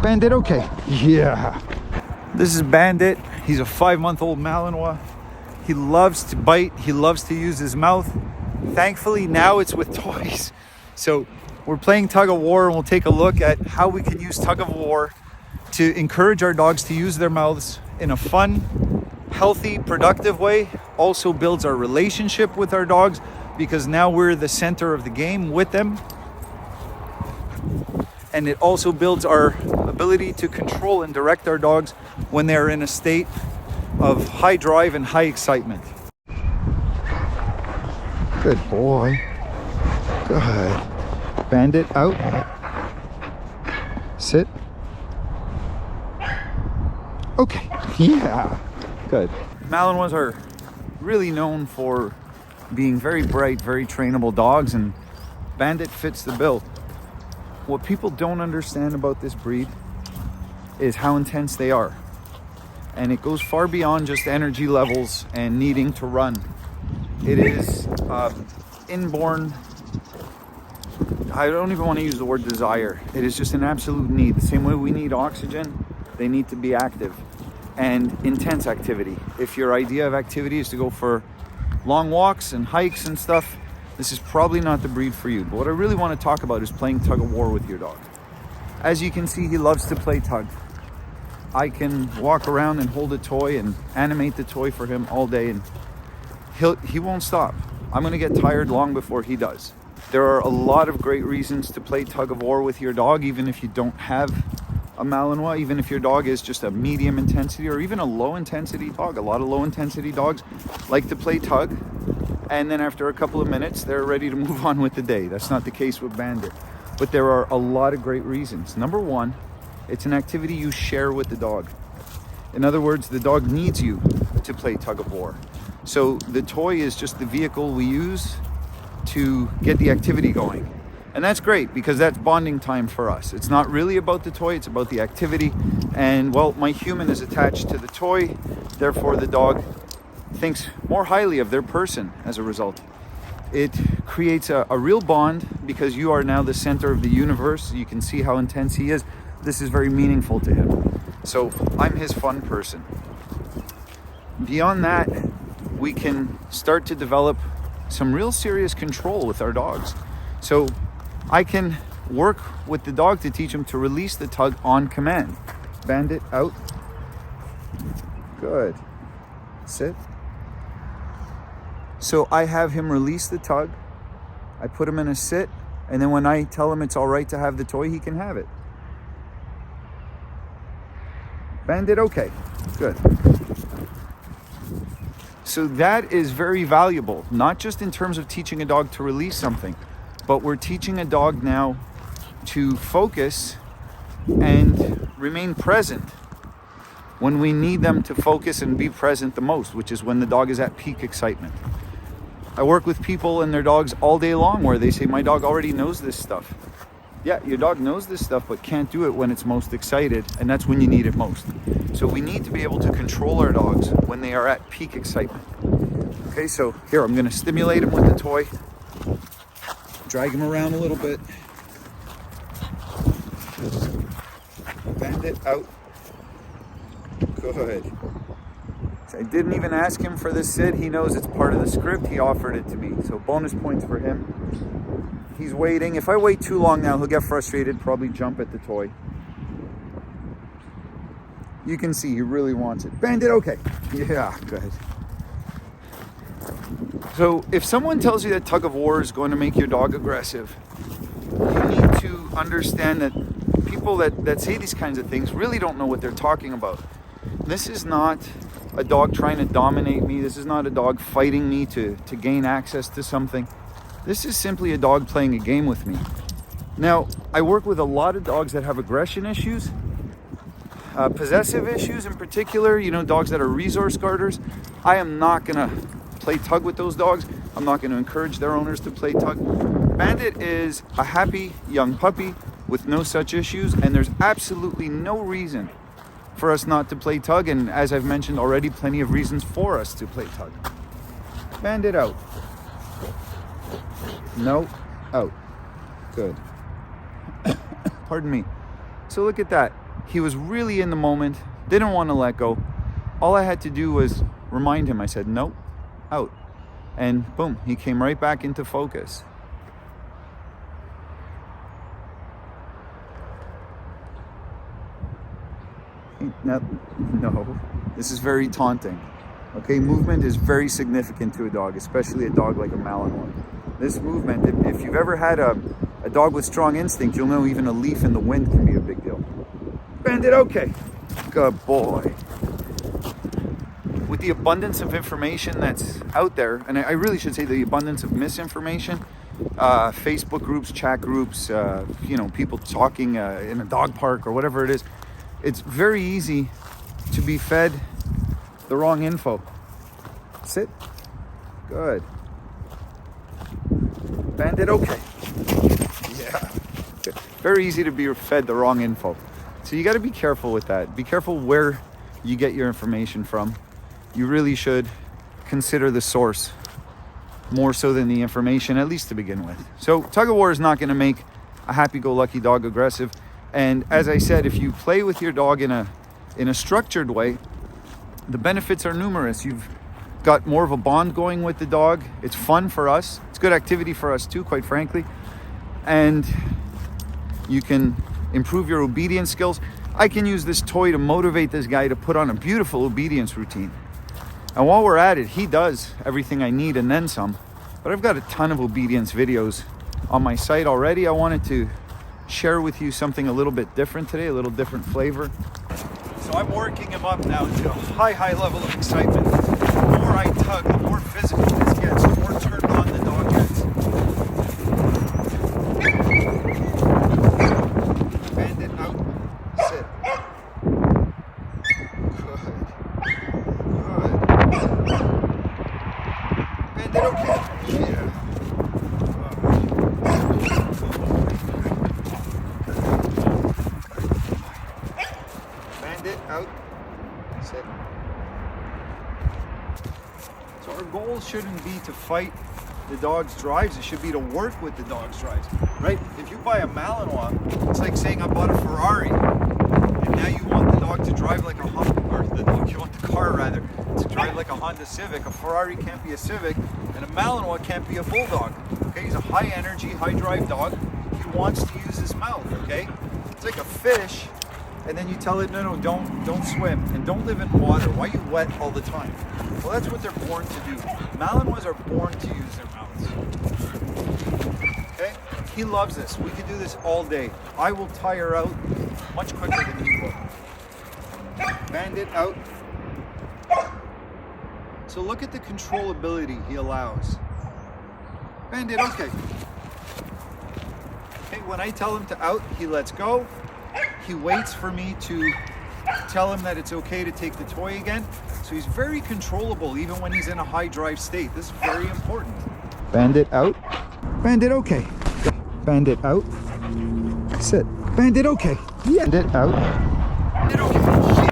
Bandit, okay. Yeah. This is Bandit. He's a 5-month-old Malinois. He loves to bite. He loves to use his mouth. Thankfully, now it's with toys. So we're playing tug of war, and we'll take a look at how we can use tug of war to encourage our dogs to use their mouths in a fun, healthy, productive way. Also builds our relationship with our dogs because now we're the center of the game with them. And it also builds our ability to control and direct our dogs when they're in a state of high drive and high excitement. Good boy. Good. Bandit, out. Sit. Okay. Yeah. Good. Malinois are really known for being very bright, very trainable dogs, and Bandit fits the bill. What people don't understand about this breed is how intense they are. And it goes far beyond just energy levels and needing to run. It is inborn, I don't even want to use the word desire. It is just an absolute need. The same way we need oxygen, they need to be active and intense activity. If your idea of activity is to go for long walks and hikes and stuff, this is probably not the breed for you. But what I really want to talk about is playing tug of war with your dog. As you can see, he loves to play tug. I can walk around and hold a toy and animate the toy for him all day, and he won't stop. I'm going to get tired long before he does. There are a lot of great reasons to play tug of war with your dog, even if you don't have a Malinois, even if your dog is just a medium intensity or even a low intensity dog. A lot of low intensity dogs like to play tug, and then after a couple of minutes, they're ready to move on with the day. That's not the case with Bandit. But there are a lot of great reasons. Number one, it's an activity you share with the dog. In other words, the dog needs you to play tug of war. So the toy is just the vehicle we use to get the activity going. And that's great because that's bonding time for us. It's not really about the toy, it's about the activity. And well, my human is attached to the toy, therefore the dog thinks more highly of their person as a result. It creates a real bond because you are now the center of the universe. You can see how intense he is. This is very meaningful to him. So I'm his fun person. Beyond that, we can start to develop some real serious control with our dogs. So I can work with the dog to teach him to release the tug on command. Bandit, out. Good. Sit. So I have him release the tug, I put him in a sit, and then when I tell him it's all right to have the toy, he can have it. Bandit, okay, good. So that is very valuable, not just in terms of teaching a dog to release something, but we're teaching a dog now to focus and remain present when we need them to focus and be present the most, which is when the dog is at peak excitement. I work with people and their dogs all day long where they say, my dog already knows this stuff. Yeah, your dog knows this stuff, but can't do it when it's most excited, and that's when you need it most. So we need to be able to control our dogs when they are at peak excitement. Okay, so here, I'm gonna stimulate him with the toy, drag him around a little bit. Bandit, out. Good. I didn't even ask him for this sit. He knows it's part of the script. He offered it to me. So bonus points for him. He's waiting. If I wait too long now, he'll get frustrated, probably jump at the toy. You can see he really wants it. Bandit, okay. Yeah, good. So if someone tells you that tug of war is going to make your dog aggressive, you need to understand that people that say these kinds of things really don't know what they're talking about. This is not a dog trying to dominate me. This is not a dog fighting me to gain access to something. This is simply a dog playing a game with me. Now, I work with a lot of dogs that have aggression issues, possessive issues in particular, dogs that are resource guarders. I am not gonna play tug with those dogs. I'm not gonna encourage their owners to play tug. Bandit is a happy young puppy with no such issues, and there's absolutely no reason for us not to play tug, and as I've mentioned already, plenty of reasons for us to play tug. Bandit, out. No, out. Good. Pardon me. So look at that. He was really in the moment, didn't want to let go. All I had to do was remind him. I said, nope, out. And boom, he came right back into focus. Now, no, this is very taunting. Okay, movement is very significant to a dog, especially a dog like a Malinois. This movement, if you've ever had a dog with strong instinct, you'll know even a leaf in the wind can be a big deal. Bandit, okay. Good boy. With the abundance of information that's out there, and I really should say the abundance of misinformation, Facebook groups, chat groups, people talking in a dog park or whatever it is, it's very easy to be fed the wrong info. Sit. Good. Bandit, okay. Yeah. Good. Very easy to be fed the wrong info. So you got to be careful with that. Be careful where you get your information from. You really should consider the source more so than the information, at least to begin with. So tug of war is not going to make a happy-go-lucky dog aggressive. And as I said, if you play with your dog in a structured way, the benefits are numerous. You've got more of a bond going with the dog. It's fun for us. It's good activity for us too, quite frankly. And you can improve your obedience skills. I can use this toy to motivate this guy to put on a beautiful obedience routine. And while we're at it, he does everything I need and then some. But I've got a ton of obedience videos on my site already. I wanted to share with you something a little bit different today, a little different flavor. So I'm working him up now to a high level of excitement. The more I tug, the more physical this gets, the more turned on the dog gets. Bandit out, sit. Good. Bandit okay. Yeah. Out, sit. So our goal shouldn't be to fight the dog's drives, it should be to work with the dog's drives, right? If you buy a Malinois, it's like saying I bought a Ferrari, and now you want the dog to drive like a Honda, or you want the car rather, to drive like a Honda Civic. A Ferrari can't be a Civic, and a Malinois can't be a Bulldog, okay? He's a high energy, high drive dog. He wants to use his mouth, okay? It's like a fish. And then you tell it, no, don't swim, and don't live in water. Why are you wet all the time? Well, that's what they're born to do. Malinois are born to use their mouths. Okay? He loves this. We can do this all day. I will tire out much quicker than he will. Bandit out. So look at the controllability he allows. Bandit, okay. Okay, when I tell him to out, he lets go. He waits for me to tell him that it's okay to take the toy again. So he's very controllable even when he's in a high drive state. This is very important. Bandit out. Bandit okay. Bandit out. Sit. Bandit okay. Yeah. Bandit out. Bandit okay.